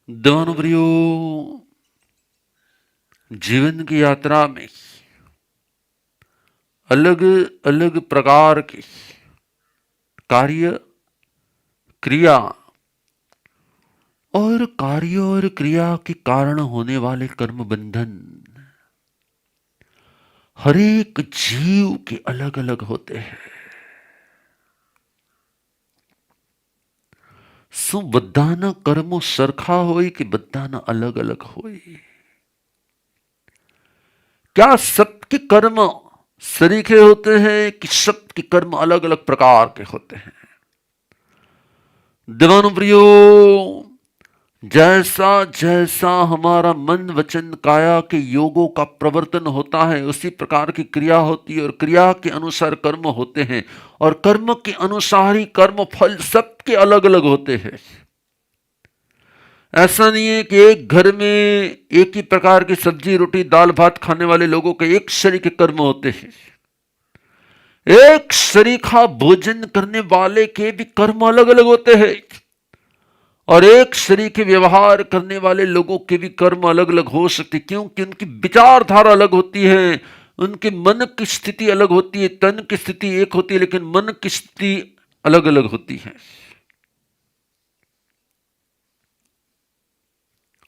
देवानुप्रियो, जीवन की यात्रा में अलग अलग प्रकार के कार्य, क्रिया और कार्य और क्रिया के कारण होने वाले कर्म बंधन हर एक जीव के अलग अलग होते हैं। શું બધાના કર્મો સરખા હોય કે બધાના अलग अलग હોય? क्या सबके कर्म सरीखे होते हैं कि सबके कर्म अलग अलग प्रकार के होते हैं? देवानुप्रियो, जैसा जैसा हमारा मन वचन काया के योगों का प्रवर्तन होता है उसी प्रकार की क्रिया होती है और क्रिया के अनुसार कर्म होते हैं और कर्म के अनुसार ही कर्म फल सबके अलग अलग होते हैं। ऐसा नहीं है कि एक घर में एक ही प्रकार की सब्जी रोटी दाल भात खाने वाले लोगों के एक शरीर के कर्म होते हैं। एक शरीखा भोजन करने वाले के भी कर्म अलग अलग होते हैं और एक शरीर के व्यवहार करने वाले लोगों के भी कर्म अलग अलग हो सकते, क्योंकि उनकी विचारधारा अलग होती है, उनके मन की स्थिति अलग होती है। तन की स्थिति एक होती है लेकिन मन की स्थिति अलग अलग होती है।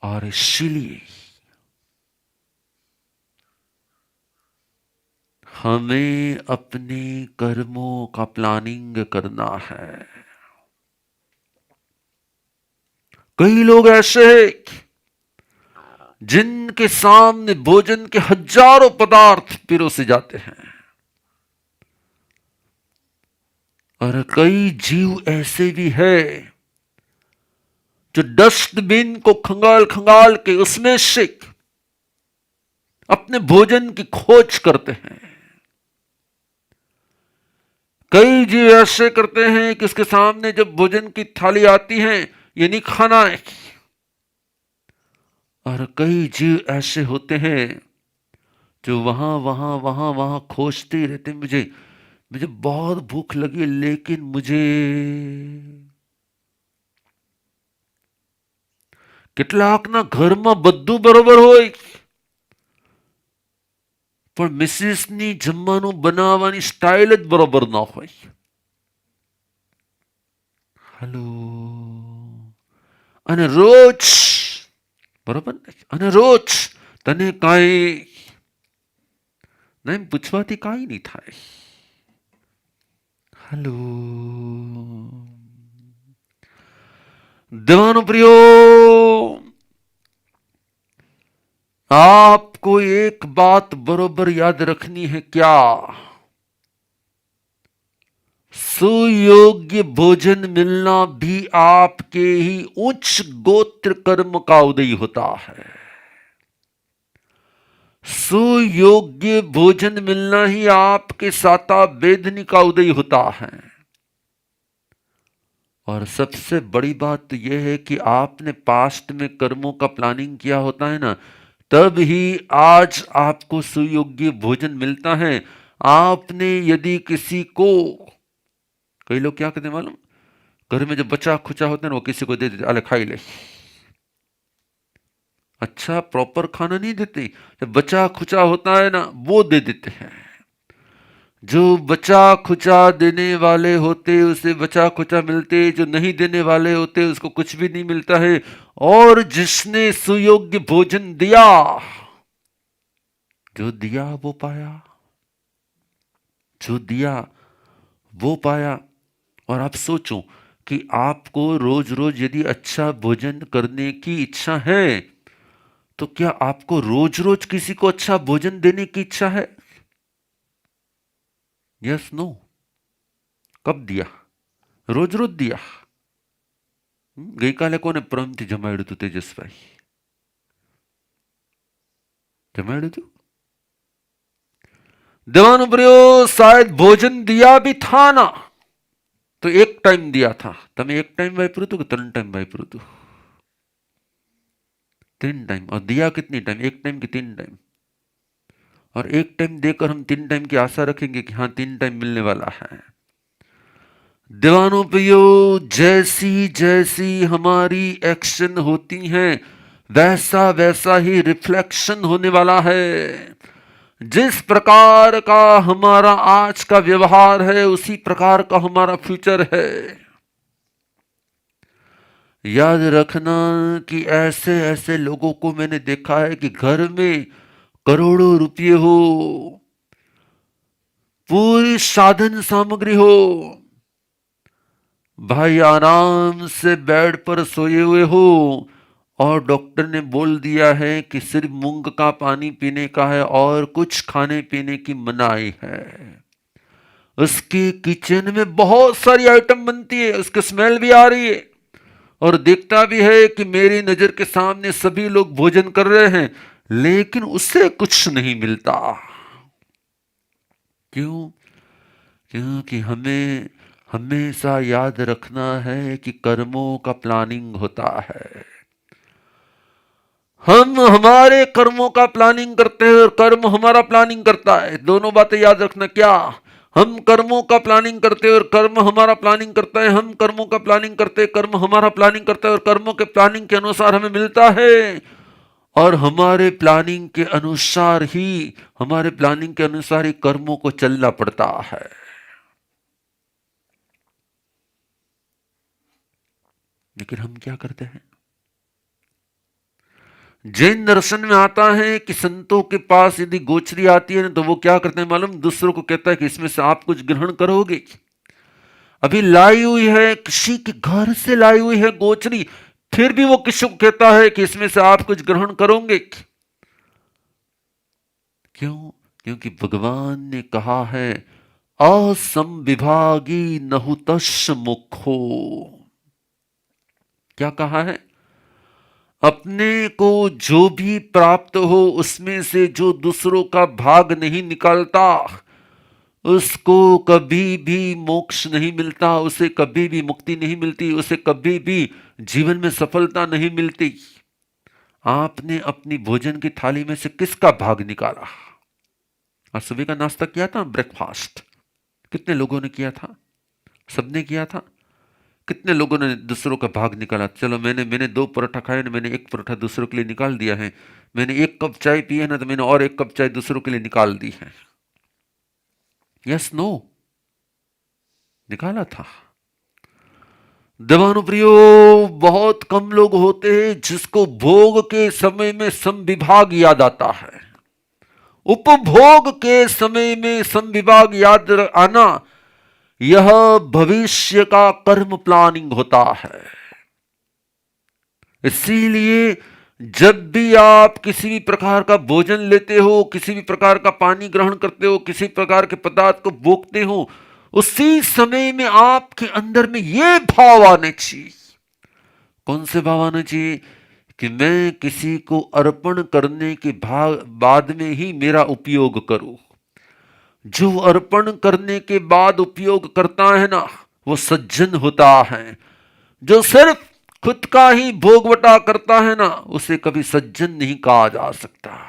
और इसीलिए हमें अपने कर्मों का प्लानिंग करना है। कई लोग ऐसे हैं जिनके सामने भोजन के हजारों पदार्थ पिरोसे जाते हैं और कई जीव ऐसे भी हैं जो डस्टबिन को खंगाल खंगाल के उसमें से अपने भोजन की खोज करते हैं। कई जीव ऐसे करते हैं कि उसके सामने जब भोजन की थाली आती है ये नहीं खाना है, और कई जीव ऐसे होते हैं जो वहां वहां वहां वहां खोजते ही रहते, मुझे मुझे बहुत भूख लगी लेकिन मुझे કેટલાકના ઘરમાં બધું બરોબર હોય પણ મિસિસની જમવાનું બનાવવાની સ્ટાઇલ જ બરોબર ન હોય. હેલો. અને રોજ બરોબર ને, અને રોજ તને કાંઈ નહીં પૂછવાથી કાંઈ નહીં થાય. હેલો. देवानुप्रियो, आपको एक बात बरोबर याद रखनी है, क्या? सुयोग्य भोजन मिलना भी आपके ही उच्च गोत्र कर्म का उदय होता है। सुयोग्य भोजन मिलना ही आपके साता वेदनी का उदय होता है। और सबसे बड़ी बात तो यह है कि आपने पास्ट में कर्मों का प्लानिंग किया होता है ना, तब ही आज आपको सुयोग्य भोजन मिलता है। आपने यदि किसी को, कई लोग क्या कहते हैं मालूम, घर में जब बचा खुचा होता है ना वो किसी को दे देते, अले खाई ले। अच्छा प्रॉपर खाना नहीं देते, जब बचा खुचा होता है ना वो दे देते हैं। जो बचा खुचा देने वाले होते उसे बचा खुचा मिलते, जो नहीं देने वाले होते उसको कुछ भी नहीं मिलता है। और जिसने सुयोग्य भोजन दिया, जो दिया वो पाया, जो दिया वो पाया। और आप सोचो कि आपको रोज रोज यदि अच्छा भोजन करने की इच्छा है तो क्या आपको रोज रोज किसी को अच्छा भोजन देने की इच्छा है? Yes no? कब दिया? रोज रोज दिया? गई काले कोने प्रेमથી જમાડ્યું હતું તેજસભાઈ? જમાડ્યું હતું? देवानुप्रियो, शायद भोजन दिया भी था ना तो एक टाइम दिया था। તમે એક टाइम વાપર્યું હતું કે 3 टाइम વાપર્યું હતું? 3 टाइम। और दिया कितनी टाइम? एक टाइम की 3 टाइम? और एक टाइम देकर हम 3 टाइम की आशा रखेंगे कि हाँ 3 टाइम मिलने वाला है। दीवानों प्रियो, जैसी जैसी हमारी एक्शन होती हैं वैसा वैसा ही रिफ्लेक्शन होने वाला है। जिस प्रकार का हमारा आज का व्यवहार है उसी प्रकार का हमारा फ्यूचर है। याद रखना कि ऐसे ऐसे लोगों को मैंने देखा है कि घर में करोड़ों रुपये हो, पूरी साधन सामग्री हो, भाई आराम से बेड पर सोए हुए हो और डॉक्टर ने बोल दिया है कि सिर्फ मूंग का पानी पीने का है और कुछ खाने पीने की मनाही है। उसकी किचन में बहुत सारी आइटम बनती है, उसकी स्मेल भी आ रही है और देखता भी है कि मेरी नजर के सामने सभी लोग भोजन कर रहे हैं, लेकिन उससे कुछ नहीं मिलता। क्यों? क्योंकि हमें हमेशा याद रखना है कि कर्मों का प्लानिंग होता है। हम हमारे कर्मों का प्लानिंग करते हैं और कर्म हमारा प्लानिंग करता है। दोनों बातें याद रखना। क्या? हम कर्मों का प्लानिंग करते हैं और कर्म हमारा प्लानिंग करता है। हम कर्मों का प्लानिंग करते हैं, कर्म हमारा प्लानिंग करता है और कर्मों के प्लानिंग के अनुसार हमें मिलता है। और हमारे प्लानिंग के अनुसार ही कर्मों को चलना पड़ता है। लेकिन हम क्या करते हैं? जैन दर्शन में आता है कि संतों के पास यदि गोचरी आती है ना तो वो क्या करते हैं मालूम? दूसरों को कहता है कि इसमें से आप कुछ ग्रहण करोगे। अभी लाई हुई है, किसी के घर से लाई हुई है गोचरी, फिर भी वो किसी को कहता है कि इसमें से आप कुछ ग्रहण करोगे। क्यों? क्योंकि भगवान ने कहा है असंविभागी नहुतस् मुखो। क्या कहा है? अपने को जो भी प्राप्त हो उसमें से जो दूसरों का भाग नहीं निकालता उसको कभी भी मोक्ष नहीं मिलता, उसे कभी भी मुक्ति नहीं मिलती, उसे कभी भी जीवन में सफलता नहीं मिलती। आपने अपनी भोजन की थाली में से किसका भाग निकाला? आज सुबह का नाश्ता किया था, ब्रेकफास्ट कितने लोगों ने किया था? सबने किया था। कितने लोगों ने दूसरों का भाग निकाला? चलो मैंने 2 परोठा खाए ना, मैंने 1 परोठा दूसरों के लिए निकाल दिया है। मैंने 1 कप चाय पी है ना, तो मैंने और 1 कप चाय दूसरों के लिए निकाल दी है। Yes no? निकाला था। देवानुप्रियो, बहुत कम लोग होते हैं जिसको भोग के समय में समविभाग याद आता है। उपभोग के समय में समविभाग याद आना यह भविष्य का कर्म प्लानिंग होता है। इसीलिए जब भी आप किसी भी प्रकार का भोजन लेते हो, किसी भी प्रकार का पानी ग्रहण करते हो, किसी प्रकार के पदार्थ को भोगते हो, उसी समय में आपके अंदर में यह भाव आने चाहिए। कौन से भाव आने चाहिए? कि मैं किसी को अर्पण करने के बाद में ही मेरा उपयोग करूं। जो अर्पण करने के बाद उपयोग करता है ना, वो सज्जन होता है। जो सिर्फ खुद का ही भोगवटा करता है ना, उसे कभी सज्जन नहीं कहा जा सकता।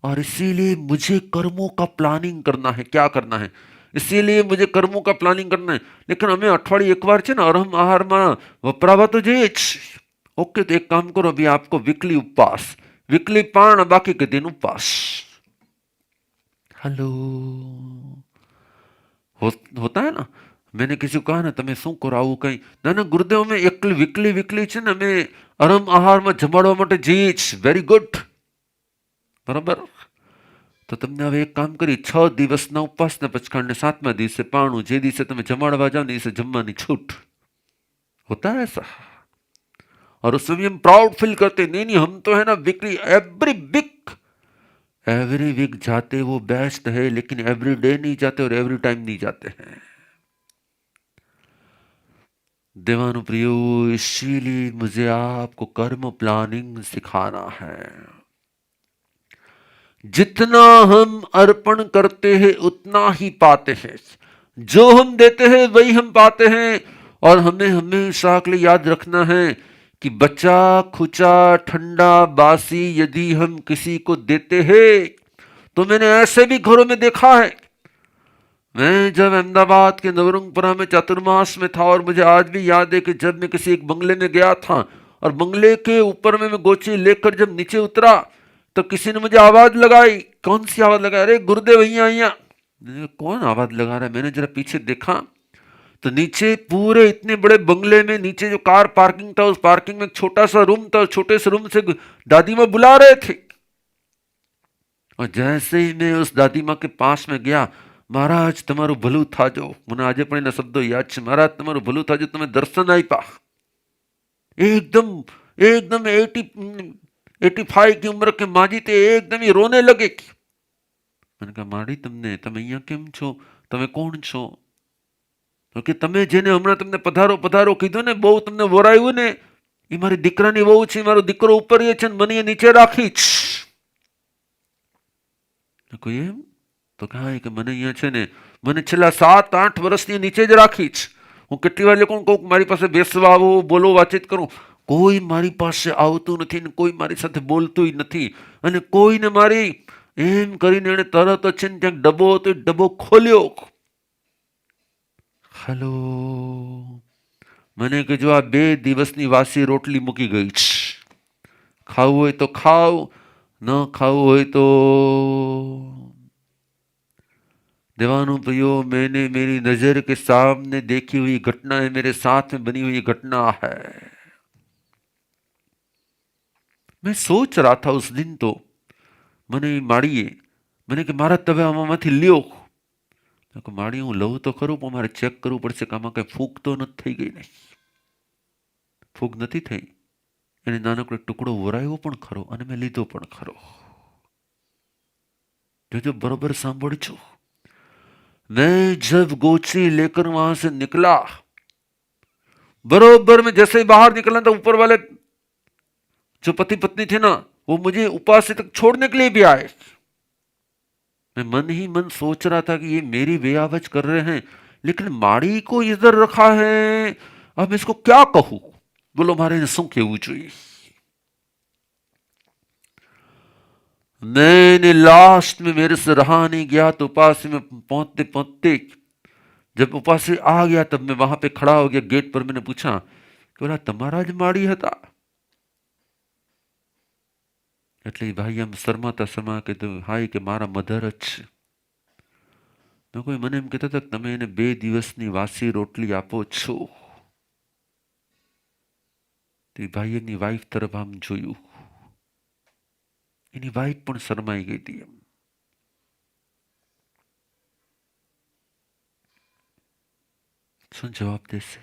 और इसीलिए मुझे कर्मों का प्लानिंग करना है। क्या करना है? इसीलिए मुझे कर्मों का प्लानिंग करना है। लेकिन हमें अठवाडिये एक बार ना और हम आहार में वपरावा तो જોઈએ જ। ओके, तो एक काम करो, अभी आपको वीकली उपवास, वीकली पाण, बाकी के दिन उपवास। हेलो, होता है ना। मैंने किसी को कहा ना, તમે શું કરો આવું કઈ ના ના ગુરુદેવ, અમે એકલી વીકલી છે ને અમે અરમ આહારમાં જમાડવા માટે જઈએ જ। વેરી ગુડ, બરાબર। તો તમને હવે એક કામ કરી, 6 દિવસના ઉપવાસના પચકાણને 7મા દિવસે પાણું, જે દિવસે તમે જમાડવા જાઓ ને એ દિવસે જમવાની छूट। होता है ऐसा। और उस समय हम प्राउड फील करते, नहीं नहीं हम तो है ना वीकली, एवरी वीक जाते वो बेस्ट है, लेकिन एवरी डे नहीं जाते और एवरी टाइम नहीं जाते हैं। देवानुप्रियो, इसीलिए मुझे आपको कर्म प्लानिंग सिखाना है। जितना हम अर्पण करते हैं उतना ही पाते हैं। जो हम देते हैं वही हम पाते हैं। और हमें हमेशा के लिए याद रखना है कि बचा खुचा ठंडा बासी यदि हम किसी को देते हैं, तो मैंने ऐसे भी घरों में देखा है, मैं जब अहमदाबाद के नवरंगपुरा में चातुर्मास में था, और मुझे आज भी याद है कि जब मैं किसी एक बंगले में गया था और बंगले के ऊपर में मैं गोची लेकर जब नीचे उतरा तो किसी ने मुझे आवाज लगाई। कौन सी आवाज लगाई? अरे गुरुदेव भैया। कौन आवाज लगा रहा है? मैंने जरा पीछे देखा तो नीचे पूरे इतने बड़े बंगले में नीचे जो कार पार्किंग था, उस पार्किंग में एक छोटा सा रूम था, छोटे से रूम से दादी माँ बुला रहे थे। और जैसे ही मैं उस दादी माँ के पास में गया, महाराज तुम्हारू भलू था जो, મને આજે પણ એના શબ્દો યાદ છે, महाराज તમારું ભલું થાજો, તમે દર્શન આપ્યા। एकदम एकदम 85 की उम्र के माजी थे, एकदम ही रोने लगे। मैंने कहा माड़ी તમને તમે અહીંયા કેમ છો? તમે કોણ છો? કે તમે જેને હમણાં તમને પધારો પધારો કીધું ને, બહુ તમને વરાયું ને, એ મારી દીકરાની વહુ છે, મારો દીકરો ઉપર છે ને મને નીચે રાખી છે। કોઈ એમ તો કહે કે મને અહીંયા છે ને, મને છેલ્લા 7-8 વર્ષથી નીચે જ રાખી છે। હું કેટલી વાર લોકોને કહું મારી પાસે બેસવા આવો, બોલો, વાતચીત કરું, કોઈ મારી પાસે આવતું નથી ને કોઈ મારી સાથે બોલતું નથી। અને કોઈને મારી એમ કરીને એણે તરત જ છે ને ત્યાં ડબ્બો હતો, ડબ્બો ખોલ્યો। हेलो, मैंने कहा जो आ 2 દિવસની વાસી રોટલી મૂકી ગઈ છે, ખાવું હોય તો ખાઓ, ન ખાવું હોય तो देवानु प्रियो, मैंने मेरी नजर के सामने देखी हुई घटना है, मेरे साथ में बनी हुई घटना है। मैं सोच रहा था उस दिन तो મને માળીએ મને કે મારા તમે આમાંથી લ્યો। માળી હું લઉં તો ખરું પણ મારે ચેક કરવું પડશે કે આમાં કઈ ફૂગ તો નથી થઈ ગઈ ને। ફૂગ નથી થઈ, એને નાનકડો ટુકડો વરાયો પણ ખરો અને મેં લીધો પણ ખરો। जो बरोबर सांभळजो। मैं जब गोची लेकर वहां से निकला, बरोबर में जैसे ही बाहर निकला तो ऊपर वाले जो पति पत्नी थे ना, वो मुझे उपास तक छोड़ने के लिए भी आए। मैं मन ही मन सोच रहा था कि ये मेरी बेआवज कर रहे हैं, लेकिन माड़ी को इधर रखा है, अब मैं इसको क्या कहूं? बोलो मारे ने શું કહેવું જોઈએ? मैंने लास्ट में मेरे से रहा नहीं गया तो उपासी में पहुंचते पहुंचते जब उपासी आ गया तब मैं वहां पे खड़ा हो गया गेट पर। मैंने पूछा कि बोला તમારા જ માળી હતા? એટલે ભાઈ એમ શરમાતા શરમા કીધું હાય કે મારા મધર જ છે। મેં કોઈ મને એમ કહેતા હતા કે તમે એને 2 દિવસની વાસી રોટલી આપો છો। તે ભાઈ એની વાઈફ તરફ આમ જોયું, એની વાઈફ પણ શરમાઈ ગઈ હતી। એમ શું જવાબ દેશે?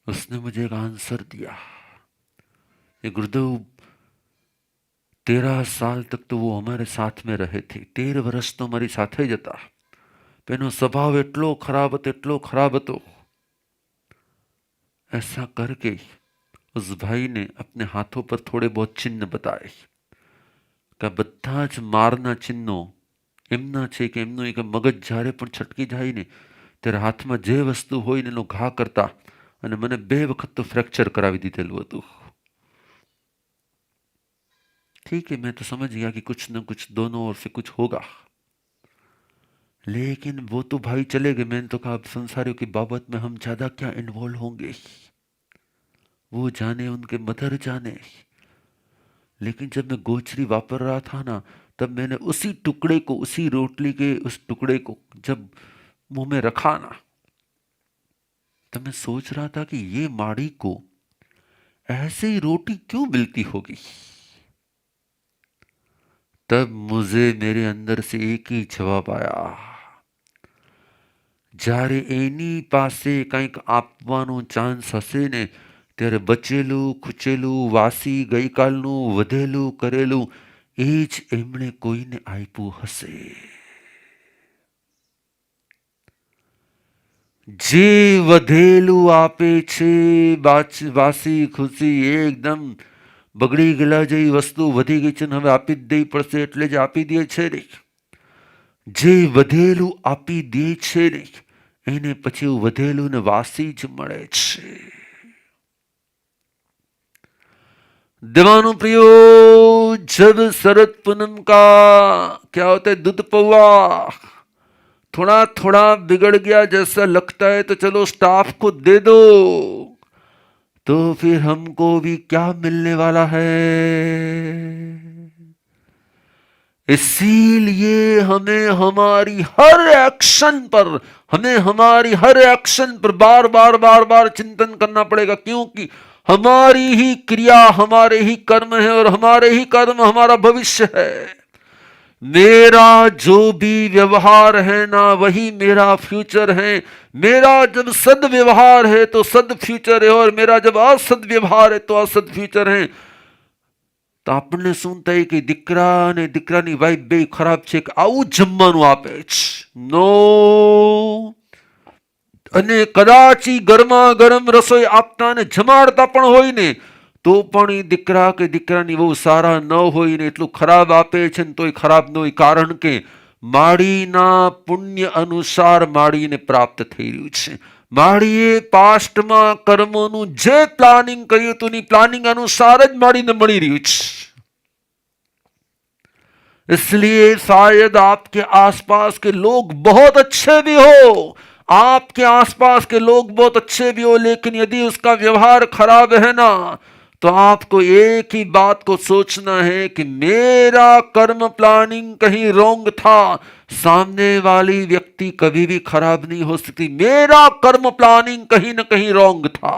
उसने मुझे एक आंसर दिया। ये गुरुदेव 13 साल तक तो वो हमारे साथ में रहे थे, 13 વર્ષ तो हमारी સાથે જ હતા। એનો સ્વભાવ એટલો ખરાબ હતો। ऐसा करके उस भाई ने अपने हाथों पर थोड़े बहुत चिन्ह बताए કે બધા જ મારના ચિહ્નો એમના છે કે એમનું એક મગજ જ્યારે પણ છટકી જાય ને ત્યારે હાથમાં જે વસ્તુ હોય ને એનો ઘા કરતા, અને મને 2 વખત તો ફ્રેક્ચર કરાવી દીધેલું હતું। ठीक है, मैं तो समझ गया कि कुछ न कुछ दोनों ओर से कुछ होगा, लेकिन वो तो भाई चले गए। मैंने तो कहा अब संसारियों की बाबत में हम ज्यादा क्या इन्वॉल्व होंगे, वो जाने, उनके मदर जाने। लेकिन जब मैं गोचरी वापर रहा था ना, तब मैंने उसी टुकड़े को, उसी रोटली के उस टुकड़े को जब मुंह में रखा ना, तब मैं सोच रहा था कि ये माड़ी को ऐसे ही रोटी क्यों मिलती होगी। तब मुझे मेरे अंदर से एक ही जवाब आया, જ્યારે એની પાસે કંઈક આપવાનો ચાન્સ હશે ને ત્યારે બચેલું ખૂચેલું વાસી ગઈકાલનું વધેલું કરેલું એ જ એમણે કોઈને આપ્યું હશે। જે વધેલું આપે છે, વાસી ખુશી એકદમ બગડી ગયેલા જેવી વસ્તુ વધી ગઈ છે ને હવે આપી જ દેવી પડશે એટલે જ આપી દે છે ને। જે વધેલું આપી દે છે ને એને પછી વધેલું ને વાસી જ મળે છે। दीवानो प्रियो, जब शरद पूनम का क्या होता है, दूध पौआ थोड़ा थोड़ा बिगड़ गया जैसा लगता है, तो चलो स्टाफ को दे दो, तो फिर हमको भी क्या मिलने वाला है। इसीलिए हमें हमारी हर एक्शन पर बार बार बार बार चिंतन करना पड़ेगा, क्योंकि हमारी ही क्रिया हमारे ही कर्म है, और हमारे ही कर्म हमारा भविष्य है। मेरा जो भी व्यवहार है ना, वही मेरा फ्यूचर है। मेरा जब सद व्यवहार है तो सद फ्यूचर है, और मेरा जब असद व्यवहार है तो असद फ्यूचर है। તો આપણને શું થાય કે દીકરા અને દીકરાની વાઈફ બે ખરાબ છે કે આવું જમવાનું આપે છે, નો, અને કદાચ ગરમા ગરમ રસોઈ આપતા અને જમાડતા પણ હોય ને, તો પણ એ દીકરા કે દીકરાની બહુ સારા ન હોય ને, એટલું ખરાબ આપે છે ને તોય ખરાબ ન હોય, કારણ કે માળીના પુણ્ય અનુસાર માળીને પ્રાપ્ત થઈ રહ્યું છે. માળીએ પાસ્ટમાં કર્મોનું જે પ્લાનિંગ કર્યું હતું ની પ્લાનિંગ અનુસાર જ માળીને મળી રહ્યું છે. इसलिए शायद आपके आसपास के लोग बहुत अच्छे भी हो, आपके आसपास के लोग बहुत अच्छे भी हो, लेकिन यदि उसका व्यवहार खराब है ना, तो आपको एक ही बात को सोचना है कि मेरा कर्म प्लानिंग कहीं रोंग था. सामने वाली व्यक्ति कभी भी खराब नहीं हो सकती, मेरा कर्म प्लानिंग कहीं ना कहीं रोंग था.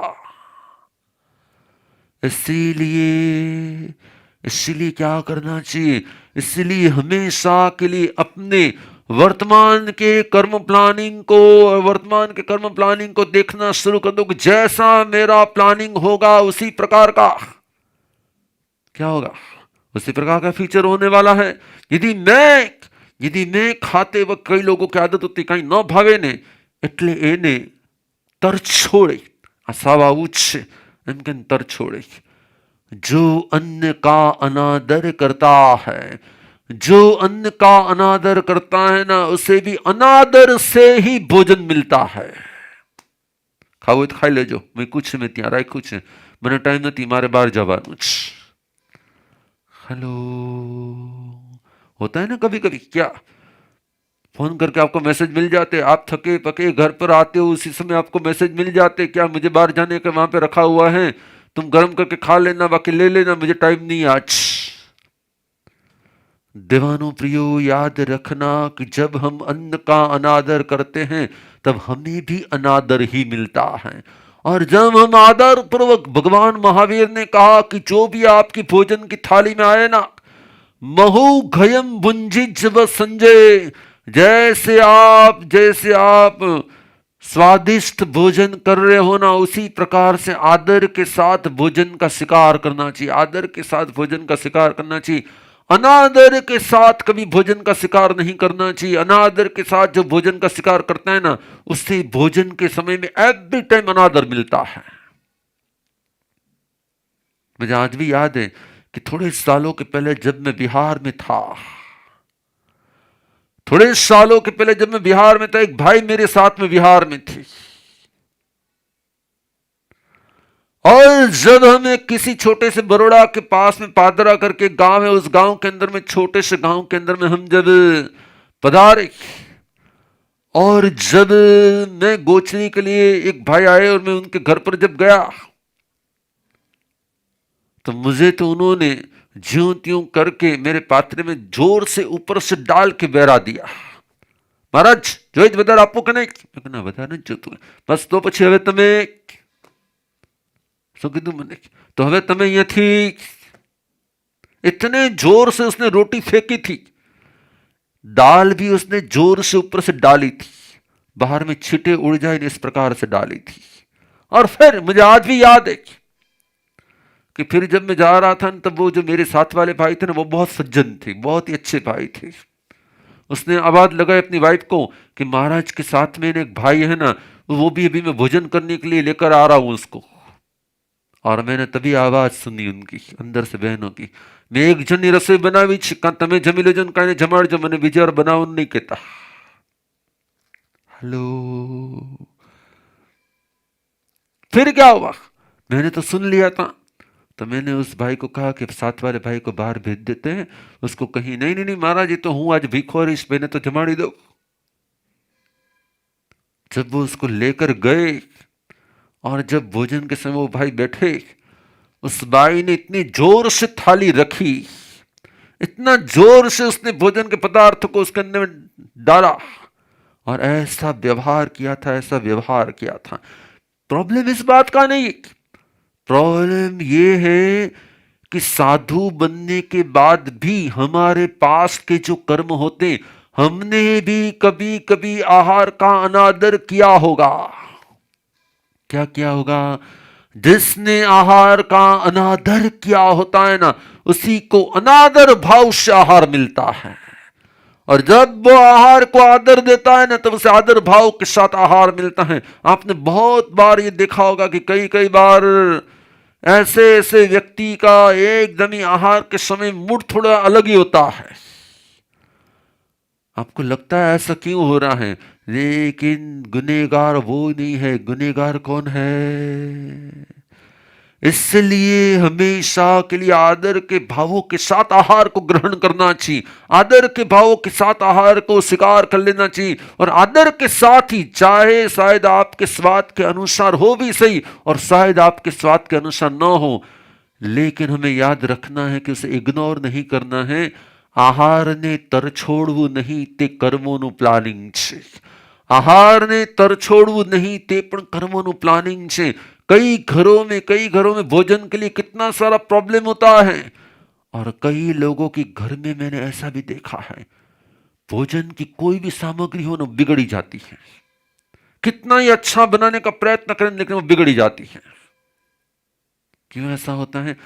इसीलिए इसीलिए क्या करना चाहिए, इसलिए हमेशा के लिए अपने वर्तमान के कर्म प्लानिंग को और वर्तमान के कर्म प्लानिंग को देखना शुरू कर दो कि जैसा मेरा प्लानिंग होगा उसी प्रकार का क्या होगा, उसी प्रकार का फ्यूचर होने वाला है. यदि मैं खाते वक्त कई लोगों की आदत होती कहीं न भावे ने એટલે એને તર છોડે, આ સાવ આવું જ છે, એમ કે તર છોડે. जो अन्न का अनादर करता है, जो अन्न का अनादर करता है ना, उसे भी अनादर से ही भोजन मिलता है. खाओ तो खाई लेजो, मैं कुछ में ત્યાં રાખ્યું છે, મને ટાઈમ નથી, મારે બહાર જવાનું છે. हेलो, होता है ना कभी कभी, क्या फोन करके आपको मैसेज मिल जाते, आप थके पके घर पर आते हो, उसी समय आपको मैसेज मिल जाते, क्या मुझे बाहर जाने का वहां पे रखा हुआ है, तुम गर्म करके खा लेना, बाकी ले लेना, मुझे टाइम नहीं आज. देवानो प्रियो, याद रखना कि जब हम अन्न का अनादर करते हैं तब हमें भी अनादर ही मिलता है. और जब हम आदर पूर्वक, भगवान महावीर ने कहा कि जो भी आपकी भोजन की थाली में आए ना, महु घयम भुंजिज व संजय, जैसे आप स्वादिष्ट भोजन कर रहे हो ना, उसी प्रकार से आदर के साथ भोजन का शिकार करना चाहिए, आदर के साथ भोजन का शिकार करना चाहिए. अनादर के साथ कभी भोजन का शिकार नहीं करना चाहिए. अनादर के साथ जो भोजन का शिकार करता है ना, उससे भोजन के समय में एवरी टाइम अनादर मिलता है. मुझे आज भी याद है कि थोड़े सालों के पहले जब मैं बिहार में था, थोड़े सालों के पहले जब मैं बिहार में था, एक भाई मेरे साथ में बिहार में थे, और जब हमें किसी छोटे से बरोड़ा के पास में पादरा करके गांव है, उस गांव के अंदर में, छोटे से गांव के अंदर में हम जब पधारे, और जब मैं गोचनी के लिए एक भाई आए और मैं उनके घर पर जब गया, तो मुझे तो उन्होंने ज्यों त्यों करके मेरे पात्रे में जोर से ऊपर से डाल के बहरा दिया. महाराज જોઈ વધારે આપવું કે નહીં? ના વધારે નથી જોતું, બસ તો પછી હવે તમે શું કીધું મને, તો હવે તમે અહીંયાથી, इतने जोर से उसने रोटी फेंकी थी, दाल भी उसने जोर से ऊपर से डाली थी, बाहर में छींटे उड़ जाए इस प्रकार से डाली थी. और फिर मुझे आज भी याद है कि फिर जब मैं जा रहा था, तब वो जो मेरे साथ वाले भाई थे ना, वो बहुत सज्जन थे, बहुत ही अच्छे भाई थे. उसने आवाज लगाई अपनी वाइफ को कि महाराज के साथ में एक भाई है ना, वो भी अभी मैं भोजन करने के लिए लेकर आ रहा हूं उसको. और मैंने तभी आवाज सुनी उनकी अंदर से, बहनों की, मैं एक जनी रसोई बनावी છે, કાં તમે જમી લેજો ને કાંઈ જમાડજો, મને બીજી વાર બનાવવાનું નહીં કહેતા. हेलो, फिर क्या हुआ, मैंने तो सुन लिया था, तो मैंने उस भाई को कहा कि साथ वाले भाई को बाहर भेज देते हैं उसको कहीं। नहीं नहीं नहीं महाराज, ये तो हूं आज भिखोर, इस मैंने तो जमाड़ी दो। जब वो उसको लेकर गए और जब भोजन के समय वो भाई बैठे, उस बाई ने इतनी जोर से थाली रखी, इतना जोर से उसने भोजन के पदार्थ को उसके अंदर में डाला और ऐसा व्यवहार किया था, ऐसा व्यवहार किया था। प्रॉब्लम इस बात का नहीं, प्रॉब्लम ये है कि साधु बनने के बाद भी हमारे पास के जो कर्म होते, हमने भी कभी कभी आहार का अनादर किया होगा। क्या किया होगा? जिसने आहार का अनादर किया होता है ना, उसी को अनादर भाव से आहार मिलता है। और जब वो आहार को आदर देता है ना, तब उसे आदर भाव के साथ आहार मिलता है। आपने बहुत बार ये देखा होगा कि कई कई बार ऐसे ऐसे व्यक्ति का एकदम ही आहार के समय मूड थोड़ा अलग ही होता है। आपको लगता है ऐसा क्यों हो रहा है, लेकिन गुनहगार वो नहीं है। गुनहगार कौन है? इसलिए हमेशा के लिए आदर के भावों के साथ आहार को ग्रहण करना चाहिए, आदर के भावों के साथ आहार को स्वीकार कर लेना चाहिए। और आदर के साथ ही, चाहे शायद आपके स्वाद के अनुसार हो भी सही और शायद आपके स्वाद के अनुसार न हो, लेकिन हमें याद रखना है कि उसे इग्नोर नहीं करना है। आहार ने तरछोड़વું नहीं તે કર્મોનું પ્લાનિંગ છે। આહારને તરછોડવું નહીં તે પણ કર્મોનું પ્લાનિંગ છે। कई घरों में भोजन के लिए कितना सारा प्रॉब्लम होता है। और कई लोगों की घर में मैंने ऐसा भी देखा है, भोजन की कोई भी सामग्री हो ना बिगड़ी जाती है। कितना ही अच्छा बनाने का प्रयत्न करें लेकिन वो बिगड़ी जाती है। क्यों ऐसा होता है?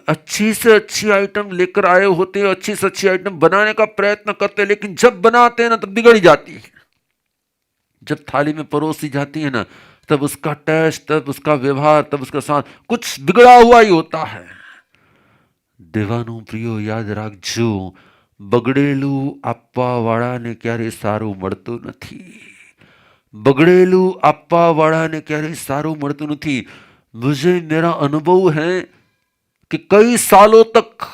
अच्छी से अच्छी आइटम लेकर आए होते हैं, अच्छी से अच्छी आइटम बनाने का प्रयत्न करते हैं, लेकिन जब बनाते हैं ना तब बिगड़ी जाती है। जब थाली में परोसी जाती है ना, तब उसका टेस्ट, तब उसका व्यवहार, तब उसका स्वाद कुछ बिगड़ा हुआ ही होता है। देवानु प्रियो याद રાખજો, બગડેલું આપવા વાળાને ક્યારે સારું મળતું નથી। બગડેલું આપવા વાળાને ક્યારે સારું મળતું નથી। मुझे मेरा अनुभव है कि कई सालों तक,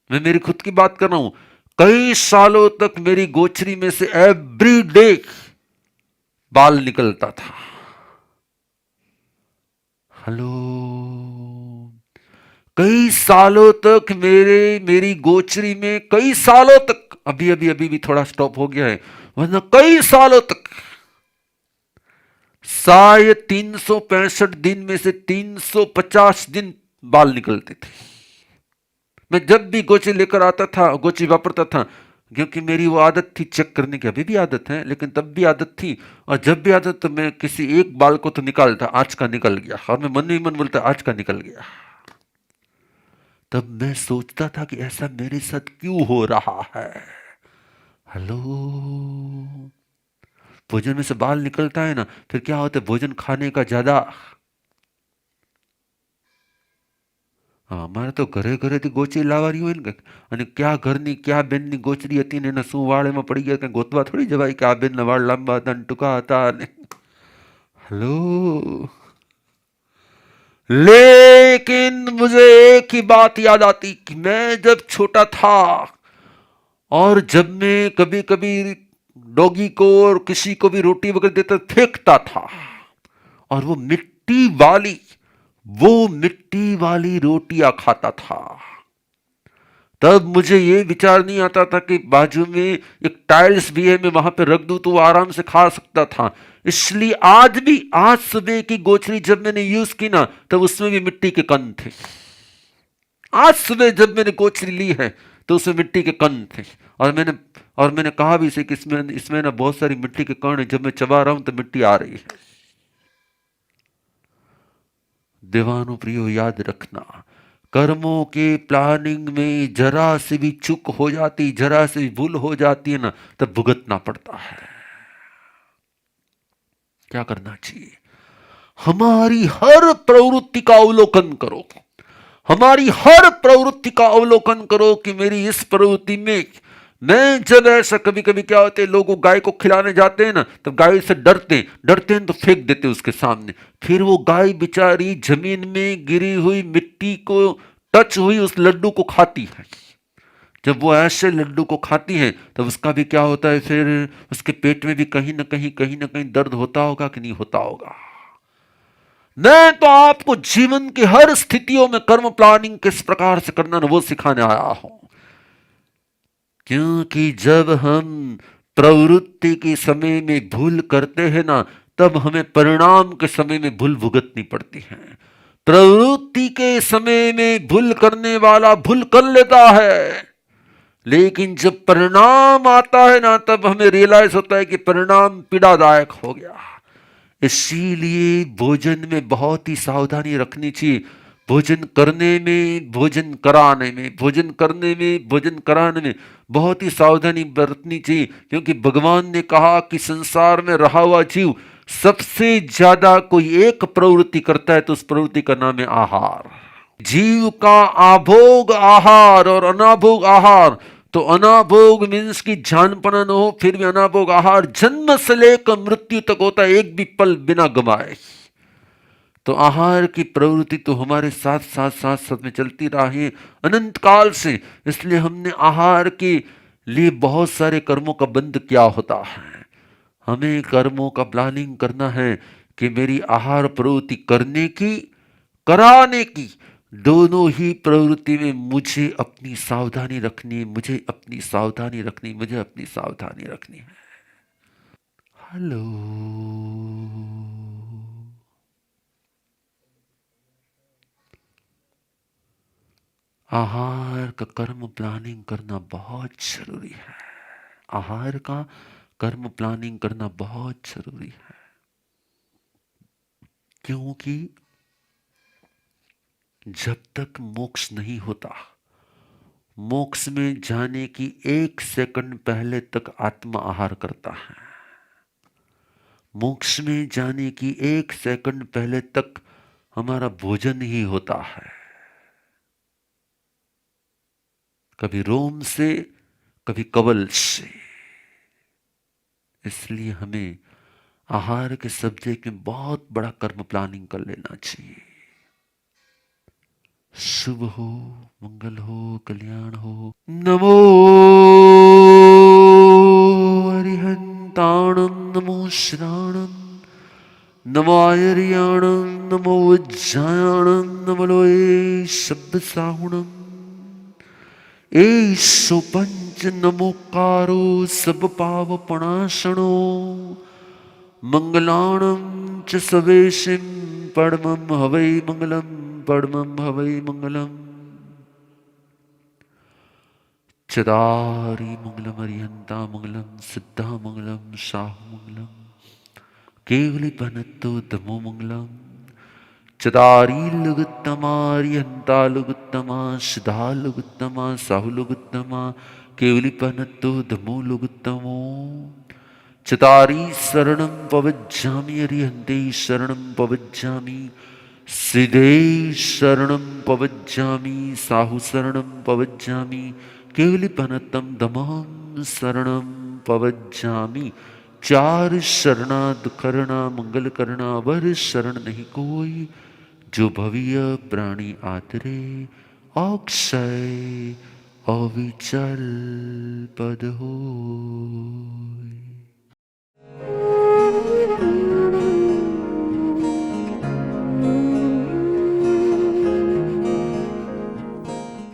मैं मेरी खुद की बात कर रहा हूं, कई सालों तक मेरी गोचरी में से एवरी डे बाल निकलता था। हेलो, कई सालों तक मेरी गोचरी में, कई सालों तक, अभी भी थोड़ा स्टॉप हो गया है, वरना कई सालों तक, शायद 365 दिन में से 350 दिन बाल निकलते थे। मैं जब भी गोची लेकर आता था, गोची वापरता था, क्योंकि मेरी वो आदत थी चेक करने की। अभी भी आदत है, लेकिन तब भी आदत थी। और जब भी आदत, तो मैं किसी एक बाल को तो निकालता, आज का निकल गया, और मैं मन ही मन बोलता आज का निकल गया। तब मैं सोचता था कि ऐसा मेरे साथ क्यों हो रहा है। हेलो, भोजन में से बाल निकलता है ना, फिर क्या होता है, भोजन खाने का ज्यादा। અમારે તો ઘરે ઘરેથી ગોચરી લાવવાની હોય ને, અને ક્યાં ઘરની ક્યાં બેનની ગોચરી હતી ને એના શું વાળેમાં પડી ગયા, કઈ ગોતવા થોડી જવાય કે આ બેનના વાળ લાંબા હતા ને ટૂંકા હતા ને। हेलो, लेकिन मुझे एक ही बात याद आती कि मैं जब छोटा था और जब मैं कभी कभी डॉगी को और किसी को भी रोटी वगैरह देता फेंकता था, और वो मिट्टी वाली रोटियां खाता था, तब मुझे ये विचार नहीं आता था कि बाजू में एक टाइल्स भी है, मैं वहां पे रख दूं तो वो आराम से खा सकता था। इसलिए आज सुबह की गोचरी जब मैंने यूज की ना, तब उसमें भी मिट्टी के कण थे। आज सुबह जब मैंने गोचरी ली है तो उसमें मिट्टी के कण थे। और मैंने कहा भी इसे कि इसमें ना बहुत सारी मिट्टी के कण है, जब मैं चबा रहा हूं तो मिट्टी आ रही है। देवानु प्रियो याद रखना, कर्मों के प्लानिंग में जरा से भी चूक हो जाती, जरा से भी भूल हो जाती है ना, तब भुगतना पड़ता है। क्या करना चाहिए? हमारी हर प्रवृत्ति का अवलोकन करो, हमारी हर प्रवृत्ति का अवलोकन करो कि मेरी इस प्रवृत्ति में मैं जब ऐसा कभी कभी क्या होते हैं, लोग गाय को खिलाने जाते हैं ना, तो गाय से डरते हैं तो फेंक देते हैं उसके सामने। फिर वो गाय बेचारी जमीन में गिरी हुई मिट्टी को टच हुई उस लड्डू को खाती है। जब वो ऐसे लड्डू को खाती है तब उसका भी क्या होता है, फिर उसके पेट में भी कहीं ना कहीं दर्द होता होगा कि नहीं होता होगा। मैं तो आपको जीवन की हर स्थितियों में कर्म प्लानिंग किस प्रकार से करना ना वो सिखाने आया हूं। क्योंकि जब हम प्रवृत्ति के समय में भूल करते हैं ना, तब हमें परिणाम के समय में भूल भुगतनी पड़ती है। प्रवृत्ति के समय में भूल करने वाला भूल कर लेता है, लेकिन जब परिणाम आता है ना, तब हमें रियलाइज होता है कि परिणाम पीड़ादायक हो गया। इसीलिए भोजन में बहुत ही सावधानी रखनी चाहिए। भोजन करने में, भोजन कराने में, भोजन करने में, भोजन कराने में बहुत ही सावधानी बरतनी चाहिए। क्योंकि भगवान ने कहा कि संसार में रहा हुआ जीव सबसे ज्यादा कोई एक प्रवृत्ति करता है, तो उस प्रवृत्ति का नाम है आहार। जीव का आभोग आहार और अनाभोग आहार। तो अनाभोग मीन्स की जानपना न हो, फिर भी अनाभोग आहार जन्म से लेकर मृत्यु तक होता है, एक भी पल बिना गवाए। तो आहार की प्रवृत्ति तो हमारे साथ साथ साथ साथ में चलती रही है अनंत काल से। इसलिए हमने आहार के लिए बहुत सारे कर्मों का बंद किया होता है। हमें कर्मों का प्लानिंग करना है कि मेरी आहार प्रवृत्ति करने की, कराने की, दोनों ही प्रवृत्ति में मुझे अपनी सावधानी रखनी है, मुझे अपनी सावधानी रखनी, मुझे अपनी सावधानी रखनी है। हेलो। आहार का कर्म प्लानिंग करना बहुत जरूरी है। आहार का कर्म प्लानिंग करना बहुत जरूरी है। क्योंकि जब तक मोक्ष नहीं होता, मोक्ष में जाने की 1 सेकंड पहले तक आत्मा आहार करता है। मोक्ष में जाने की 1 सेकंड पहले तक हमारा भोजन ही होता है। कभी रोम से, कभी कवल से। इसलिए हमें आहार के सब्जेक्ट में बहुत बड़ा कर्म प्लानिंग कर लेना चाहिए। शुभ हो, मंगल हो, कल्याण हो। नमो अरिहंताणं, नमो श्राणं, नमो आयर्याणं, नमो उज्जायाणं, नमो लोये शब्द साहुणं। एषो पंच नमोकारो सब पावपणाशनो। मंगलाणं च सवेशिं परमं हवै मंगलम्, परमं हवै मंगलम्। चदारी मंगलम, अरिहंता मंगलम, सिद्धा मंगलम, शाहु मंगलम, केवली बनत्तो दमो मंगलम। चदारी लुगुत्तमा, अरिहंता लुगुत्तमा, सिद्धा लुगुत्तमा, साहु लुगुत्तमा, केवली बनत्तो दमो लुगुत्तमो। चतारी शरणं पवज्जामि, अरिहन्ते शरणं पवज्जामि, सिद्धे शरणं पवज्जामि, साहु शरणं पवज्जामि, केवलीपनतं दमं शरणं पवज्जामि। 4 शरणाद करना मंगल करना, वर शरण नहीं कोई, जो भविय प्राणी आतरे, अक्षय अविचल पद होय।